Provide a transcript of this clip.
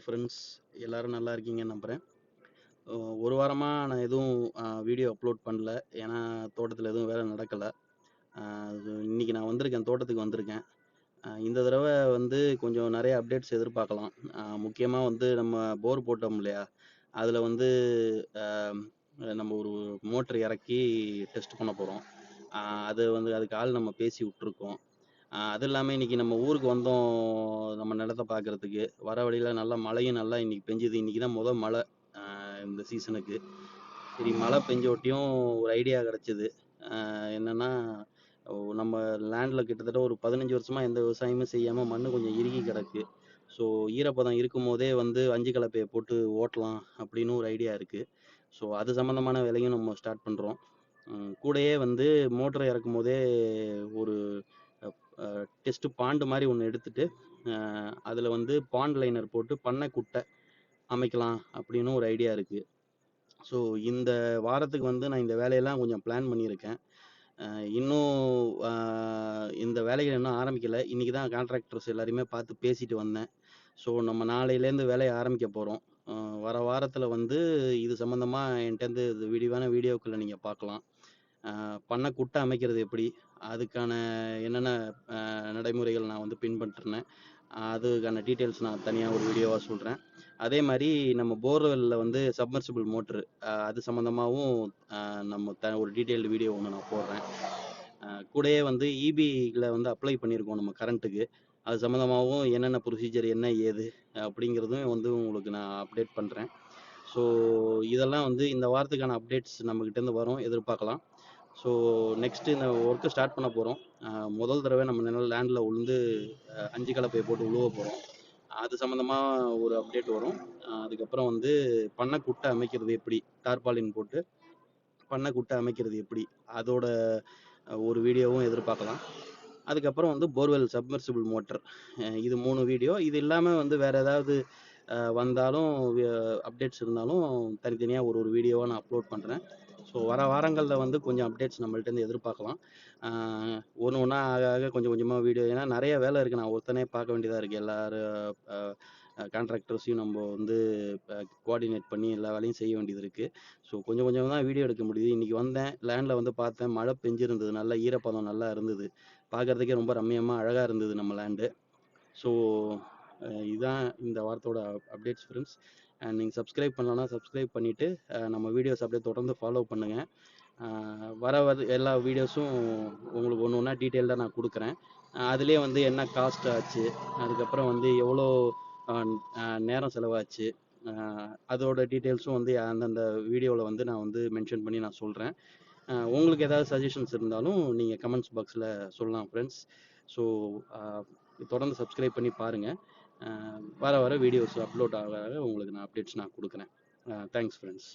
Friends எல்லாரும் நல்லா இருக்கீங்கன்னு நம்புகிறேன். ஒரு வாரமாக நான் எதுவும் வீடியோ அப்லோட் பண்ணல. ஏன்னா தோட்டத்தில் எதுவும் வேலை நடக்கலை. இன்னைக்கு நான் வந்திருக்கேன், தோட்டத்துக்கு வந்திருக்கேன். இந்த தடவை வந்து கொஞ்சம் நிறைய அப்டேட்ஸ் எதிர்பார்க்கலாம். முக்கியமாக வந்து நம்ம போர் போட்டோம் இல்லையா, அதில் வந்து ஆம், நம்ம ஒரு மோட்டர் இறக்கி டெஸ்ட் பண்ண போகிறோம். அது வந்து அதுக்கு ஆள் நம்ம பேசி விட்டுருக்கோம். அது இல்லாமல் இன்னைக்கு நம்ம ஊருக்கு வந்தோம், நம்ம நிலத்தை பார்க்கறதுக்கு. வர வழியில் நல்லா மழையும் நல்லா இன்னைக்கு பெஞ்சுது. இன்னைக்கு தான் மழை இந்த சீசனுக்கு. சரி, மழை பெஞ்சோட்டியும் ஒரு ஐடியா கிடைச்சது. என்னன்னா, நம்ம லேண்டில் கிட்டத்தட்ட ஒரு 15 வருஷமா எந்த விவசாயமும் செய்யாமல் மண் கொஞ்சம் இறுகி கிடக்கு. ஸோ ஈரப்பதம் இருக்கும் போதே வந்து 5 கலப்பையை போட்டு ஓட்டலாம் அப்படின்னு ஒரு ஐடியா இருக்குது. ஸோ அது சம்மந்தமான வேலையும் நம்ம ஸ்டார்ட் பண்ணுறோம். கூடயே வந்து மோட்டரை இறக்கும் போதே ஒரு டெஸ்ட் பாண்டு மாதிரி ஒன்று எடுத்துட்டு அதில் வந்து பாண்ட் லைனர் போட்டு பண்ணை குட்டை அமைக்கலாம் அப்படின்னு ஒரு ஐடியா இருக்கு. ஸோ இந்த வாரத்துக்கு வந்து நான் இந்த வேலையெல்லாம் கொஞ்சம் பிளான் பண்ணியிருக்கேன். இன்னும் இந்த வேலைகள் இன்னும் ஆரம்பிக்கல. இன்னைக்கு தான் கான்ட்ராக்டர்ஸ் எல்லாரையுமே பார்த்து பேசிட்டு வந்தேன். ஸோ நம்ம நாளையிலேருந்து வேலையை ஆரம்பிக்க போகிறோம். வர வாரத்தில் வந்து இது சம்மந்தமாக என்கிட்டேருந்து இது விரிவான வீடியோக்களை நீங்கள் பார்க்கலாம். பண்ணை குட்டை அமைக்கிறது எப்படி, அதுக்கான என்னென்ன நடைமுறைகள் நான் வந்து பின்பற்றினேன், அதுக்கான டீட்டெயில்ஸ் நான் தனியாக ஒரு வீடியோவாக சொல்கிறேன். அதே மாதிரி நம்ம போர்வெல்லில் வந்து சப்மர்சிபிள் மோட்ரு, அது சம்மந்தமாகவும் நம்ம ஒரு டீட்டெயில்டு வீடியோ ஒன்று நான் போடுறேன். கூடயே வந்து இபியில் வந்து அப்ளை பண்ணியிருக்கோம் நம்ம கரண்ட்டுக்கு. அது சம்மந்தமாகவும் என்னென்ன ப்ரொசீஜர் என்ன ஏது அப்படிங்கிறதும் வந்து உங்களுக்கு நான் அப்டேட் பண்ணுறேன். ஸோ இதெல்லாம் வந்து இந்த வாரத்துக்கான அப்டேட்ஸ் நம்மக்கிட்டேருந்து வரும், எதிர்பார்க்கலாம். ஸோ நெக்ஸ்ட்டு இந்த ஒர்க்கை ஸ்டார்ட் பண்ண போகிறோம். முதல் தடவை நம்ம லேண்டில் உளுந்து 5 கலப்பையை போட்டு உழுவ போகிறோம். அது சம்மந்தமாக ஒரு அப்டேட் வரும். அதுக்கப்புறம் வந்து பண்ணை குட்டை அமைக்கிறது எப்படி, டார்பாலின் போட்டு பண்ணை குட்டை அமைக்கிறது எப்படி, அதோட ஒரு வீடியோவும் எதிர்பார்க்கலாம். அதுக்கப்புறம் வந்து போர்வெல் சப்மர்சிபிள் மோட்டர், இது 3 வீடியோ. இது இல்லாமல் வந்து வேறு ஏதாவது வந்தாலும் அப்டேட்ஸ் இருந்தாலும் தனித்தனியாக ஒரு வீடியோவாக நான் அப்லோட் பண்ணுறேன். ஸோ வர வாரங்களில் வந்து கொஞ்சம் அப்டேட்ஸ் நம்மள்ட்டேருந்து எதிர்பார்க்கலாம். ஒன்று ஒன்றா ஆக ஆக கொஞ்சம் கொஞ்சமாக வீடியோ, ஏன்னா நிறைய வேலை இருக்குது, நான் ஒருத்தனே பார்க்க வேண்டியதாக இருக்குது. எல்லாரும் கான்ட்ராக்டர்ஸையும் நம்ம வந்து கோஆர்டினேட் பண்ணி எல்லா வேலையும் செய்ய வேண்டியது இருக்குது. ஸோ கொஞ்சம் கொஞ்சம் தான் வீடியோ எடுக்க முடியுது. இன்றைக்கி வந்தேன், லேண்டில் வந்து பார்த்தேன், மழை பெஞ்சிருந்தது, நல்லா ஈரப்பதம் நல்லா இருந்தது, பார்க்குறதுக்கே ரொம்ப ரம்மியமாக அழகாக இருந்தது நம்ம லேண்டு. ஸோ இதுதான் இந்த வாரத்தோட அப்டேட்ஸ் ஃப்ரெண்ட்ஸ். நீங்கள் சப்ஸ்கிரைப் பண்ணலன்னா சப்ஸ்கிரைப் பண்ணிவிட்டு நம்ம வீடியோஸ் அப்படியே தொடர்ந்து ஃபாலோ பண்ணுங்கள். வர எல்லா வீடியோஸும் உங்களுக்கு ஒன்று ஒன்றா டீட்டெயில்டாக நான் கொடுக்குறேன். அதுலேயே வந்து என்ன காஸ்ட் ஆச்சு, அதுக்கப்புறம் வந்து எவ்வளோ நேரம் செலவாச்சு, அதோட டீட்டெயில்ஸும் வந்து அந்தந்த வீடியோவில் வந்து நான் வந்து மென்ஷன் பண்ணி நான் சொல்கிறேன். உங்களுக்கு ஏதாவது சஜஷன்ஸ் இருந்தாலும் நீங்கள் கமெண்ட்ஸ் பாக்ஸில் சொல்லலாம் ஃப்ரெண்ட்ஸ். ஸோ தொடர்ந்து சப்ஸ்கிரைப் பண்ணி பாருங்கள். வர வீடியோஸ் அப்லோட் ஆக உங்களுக்கு நான் அப்டேட்ஸ் நான் கொடுக்குறேன். Thanks friends.